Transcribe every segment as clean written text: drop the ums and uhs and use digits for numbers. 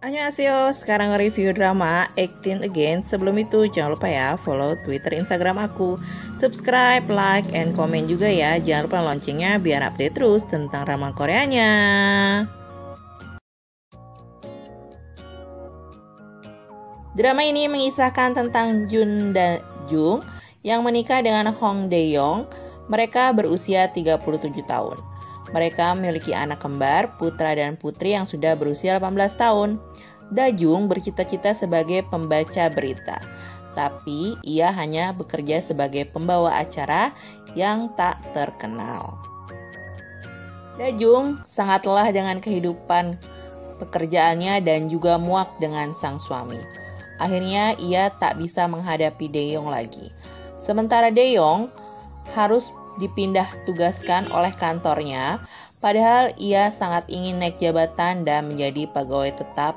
Annyeonghaseyo, sekarang review drama 18 Again. Sebelum itu jangan lupa ya follow Twitter, Instagram aku, subscribe, like, and comment juga ya. Jangan lupa loncengnya biar update terus tentang drama Koreanya. Drama ini mengisahkan tentang Jun dan Jung yang menikah dengan Hong Dae-yong. Mereka berusia 37 tahun. Mereka memiliki anak kembar, putra dan putri yang sudah berusia 18 tahun. Dajung bercita-cita sebagai pembaca berita, tapi ia hanya bekerja sebagai pembawa acara yang tak terkenal. Dajung sangat lelah dengan kehidupan pekerjaannya dan juga muak dengan sang suami. Akhirnya ia tak bisa menghadapi Dae-yong lagi. Sementara Dae-yong harus dipindah tugaskan oleh kantornya, padahal ia sangat ingin naik jabatan dan menjadi pegawai tetap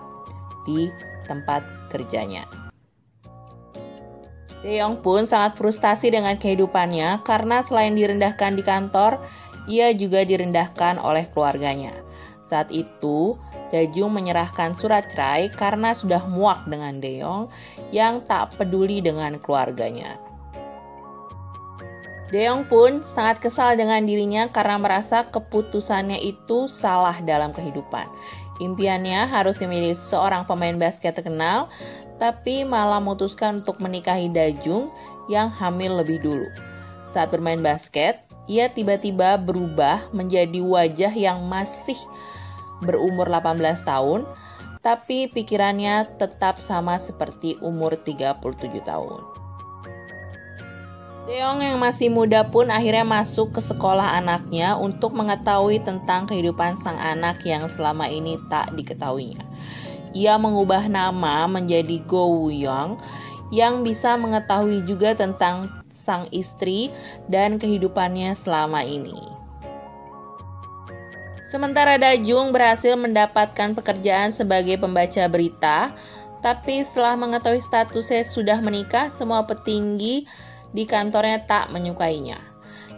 di tempat kerjanya. Dae-yong pun sangat frustasi dengan kehidupannya karena selain direndahkan di kantor, ia juga direndahkan oleh keluarganya. Saat itu, Dajung menyerahkan surat cerai karena sudah muak dengan Dae-yong yang tak peduli dengan keluarganya. Dae-yong pun sangat kesal dengan dirinya karena merasa keputusannya itu salah dalam kehidupan. Impiannya harus menjadi seorang pemain basket terkenal, tapi malah memutuskan untuk menikahi Dajung yang hamil lebih dulu. Saat bermain basket, ia tiba-tiba berubah menjadi wajah yang masih berumur 18 tahun, tapi pikirannya tetap sama seperti umur 37 tahun. Dae-yong yang masih muda pun akhirnya masuk ke sekolah anaknya untuk mengetahui tentang kehidupan sang anak yang selama ini tak diketahuinya. Ia mengubah nama menjadi Go Woo-young yang bisa mengetahui juga tentang sang istri dan kehidupannya selama ini. Sementara Dajung berhasil mendapatkan pekerjaan sebagai pembaca berita, tapi setelah mengetahui statusnya sudah menikah, semua petinggi di kantornya tak menyukainya.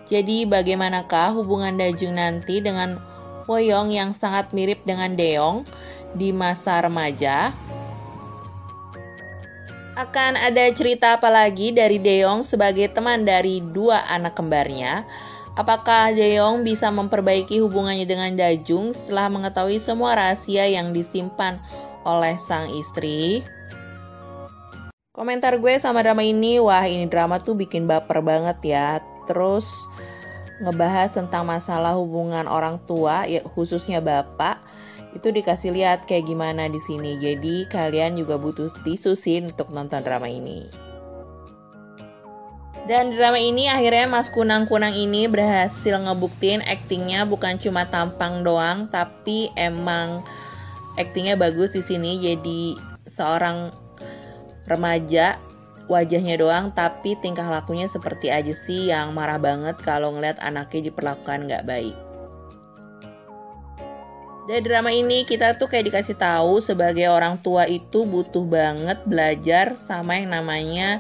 Jadi bagaimanakah hubungan Dajung nanti dengan Woo-young yang sangat mirip dengan Dae-yong di masa remaja? Akan ada cerita apa lagi dari Dae-yong sebagai teman dari dua anak kembarnya? Apakah Dae-yong bisa memperbaiki hubungannya dengan Dajung setelah mengetahui semua rahasia yang disimpan oleh sang istri? Komentar gue sama drama ini, wah ini drama tuh bikin baper banget ya. Terus ngebahas tentang masalah hubungan orang tua, ya khususnya bapak, itu dikasih lihat kayak gimana di sini. Jadi kalian juga butuh tisu sih untuk nonton drama ini. Dan drama ini akhirnya Mas Kunang-Kunang ini berhasil ngebuktiin aktingnya bukan cuma tampang doang, tapi emang aktingnya bagus di sini. Jadi seorang remaja wajahnya doang tapi tingkah lakunya seperti aja sih yang marah banget kalau ngeliat anaknya diperlakukan gak baik. Dari drama ini kita tuh kayak dikasih tahu sebagai orang tua itu butuh banget belajar sama yang namanya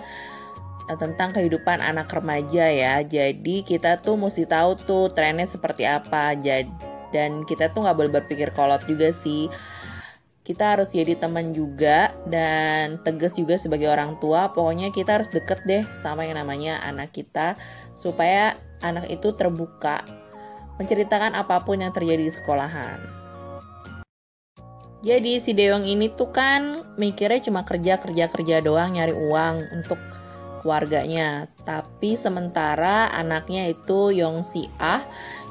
tentang kehidupan anak remaja ya. Jadi kita tuh mesti tahu tuh trennya seperti apa. Dan kita tuh gak boleh berpikir kolot juga sih. Kita harus jadi teman juga dan tegas juga sebagai orang tua. Pokoknya kita harus deket deh sama yang namanya anak kita supaya anak itu terbuka menceritakan apapun yang terjadi di sekolahan. Jadi si Dae-yong ini tuh kan mikirnya cuma kerja doang, nyari uang untuk keluarganya. Tapi sementara anaknya itu Yong Si-ah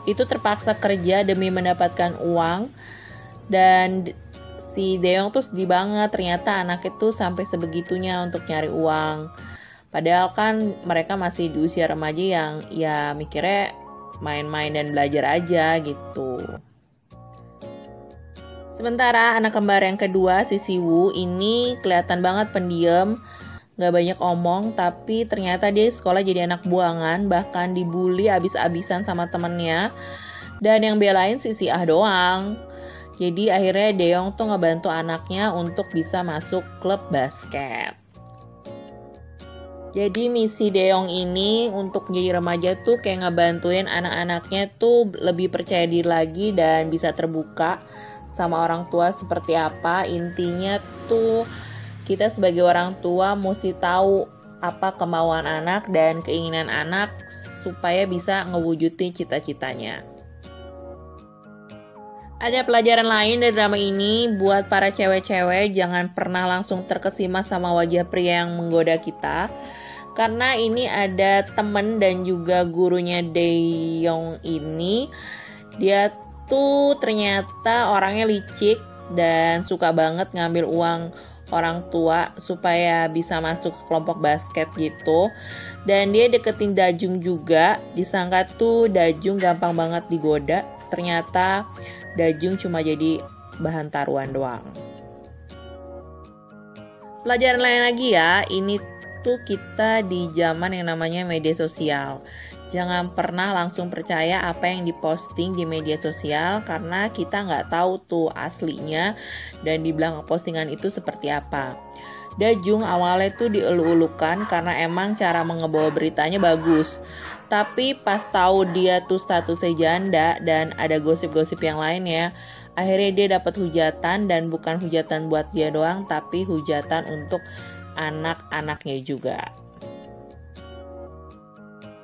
itu terpaksa kerja demi mendapatkan uang. Dan si Dae-yong tuh sedih banget, ternyata anak itu sampai sebegitunya untuk nyari uang. Padahal kan mereka masih di usia remaja yang ya mikirnya main-main dan belajar aja gitu. Sementara anak kembar yang kedua, si Siwoo ini kelihatan banget pendiam, gak banyak omong, tapi ternyata dia sekolah jadi anak buangan, bahkan dibully abis-abisan sama temennya. Dan yang belain si Si-ah doang. Jadi akhirnya Dae-yong tuh ngebantu anaknya untuk bisa masuk klub basket. Jadi misi Dae-yong ini untuk menjadi remaja tuh kayak ngebantuin anak-anaknya tuh lebih percaya diri lagi dan bisa terbuka sama orang tua seperti apa. Intinya tuh kita sebagai orang tua mesti tahu apa kemauan anak dan keinginan anak supaya bisa ngewujudin cita-citanya. Ada pelajaran lain dari drama ini buat para cewek-cewek, jangan pernah langsung terkesima sama wajah pria yang menggoda kita. Karena ini ada temen dan juga gurunya Daeyoung ini, dia tuh ternyata orangnya licik dan suka banget ngambil uang orang tua supaya bisa masuk ke kelompok basket gitu. Dan dia deketin Dajung juga, disangka tuh Dajung gampang banget digoda, ternyata Dajung cuma jadi bahan taruhan doang. Pelajaran lain lagi ya, ini tuh kita di zaman yang namanya media sosial. Jangan pernah langsung percaya apa yang diposting di media sosial karena kita nggak tahu tuh aslinya dan di belakang postingan itu seperti apa. Dajung awalnya tuh dielu-elukan karena emang cara mengebawa beritanya bagus. Tapi pas tahu dia tuh statusnya janda dan ada gosip-gosip yang lain ya, akhirnya dia dapat hujatan dan bukan hujatan buat dia doang tapi hujatan untuk anak-anaknya juga.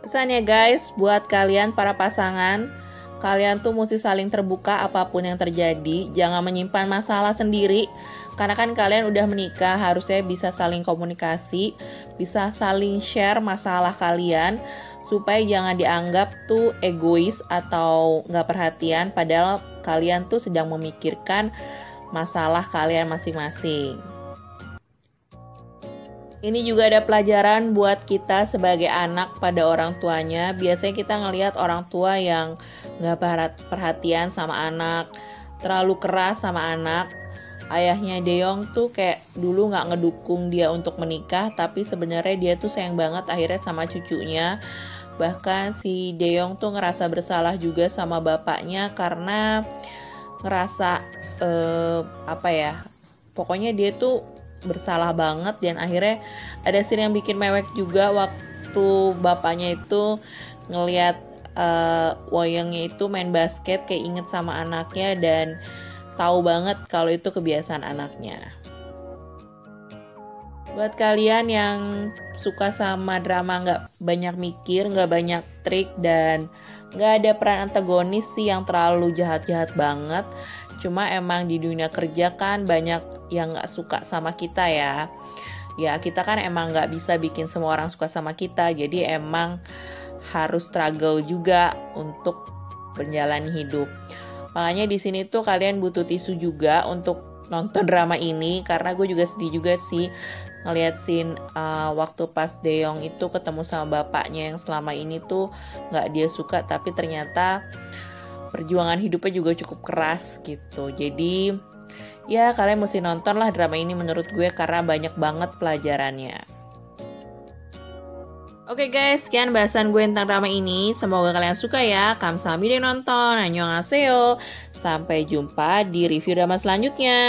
Pesannya guys, buat kalian para pasangan, kalian tuh mesti saling terbuka apapun yang terjadi, jangan menyimpan masalah sendiri. Karena kan kalian udah menikah, harusnya bisa saling komunikasi, bisa saling share masalah kalian, supaya jangan dianggap tuh egois atau gak perhatian, padahal kalian tuh sedang memikirkan masalah kalian masing-masing. Ini juga ada pelajaran buat kita sebagai anak pada orang tuanya. Biasanya kita ngelihat orang tua yang gak perhatian sama anak, terlalu keras sama anak. Ayahnya Daeyoung tuh kayak dulu gak ngedukung dia untuk menikah, tapi sebenarnya dia tuh sayang banget akhirnya sama cucunya. Bahkan si Daeyoung tuh ngerasa bersalah juga sama bapaknya karena ngerasa pokoknya dia tuh bersalah banget. Dan akhirnya ada scene yang bikin mewek juga waktu bapaknya itu ngelihat Woyoungnya itu main basket, kayak inget sama anaknya dan tahu banget kalau itu kebiasaan anaknya. Buat kalian yang suka sama drama gak banyak mikir, gak banyak trik, dan gak ada peran antagonis sih yang terlalu jahat-jahat banget. Cuma emang di dunia kerja kan banyak yang gak suka sama kita ya. Ya kita kan emang gak bisa bikin semua orang suka sama kita. Jadi emang harus struggle juga untuk menjalani hidup. Makanya di sini tuh kalian butuh tisu juga untuk nonton drama ini, karena gue juga sedih juga sih ngeliat scene waktu pas Daeyoung itu ketemu sama bapaknya yang selama ini tuh nggak dia suka, tapi ternyata perjuangan hidupnya juga cukup keras gitu. Jadi ya kalian mesti nonton lah drama ini menurut gue karena banyak banget pelajarannya. Oke guys, sekian bahasan gue tentang drama ini. Semoga kalian suka ya. Kamsahamnida nonton. Annyeonghaseyo. Sampai jumpa di review drama selanjutnya.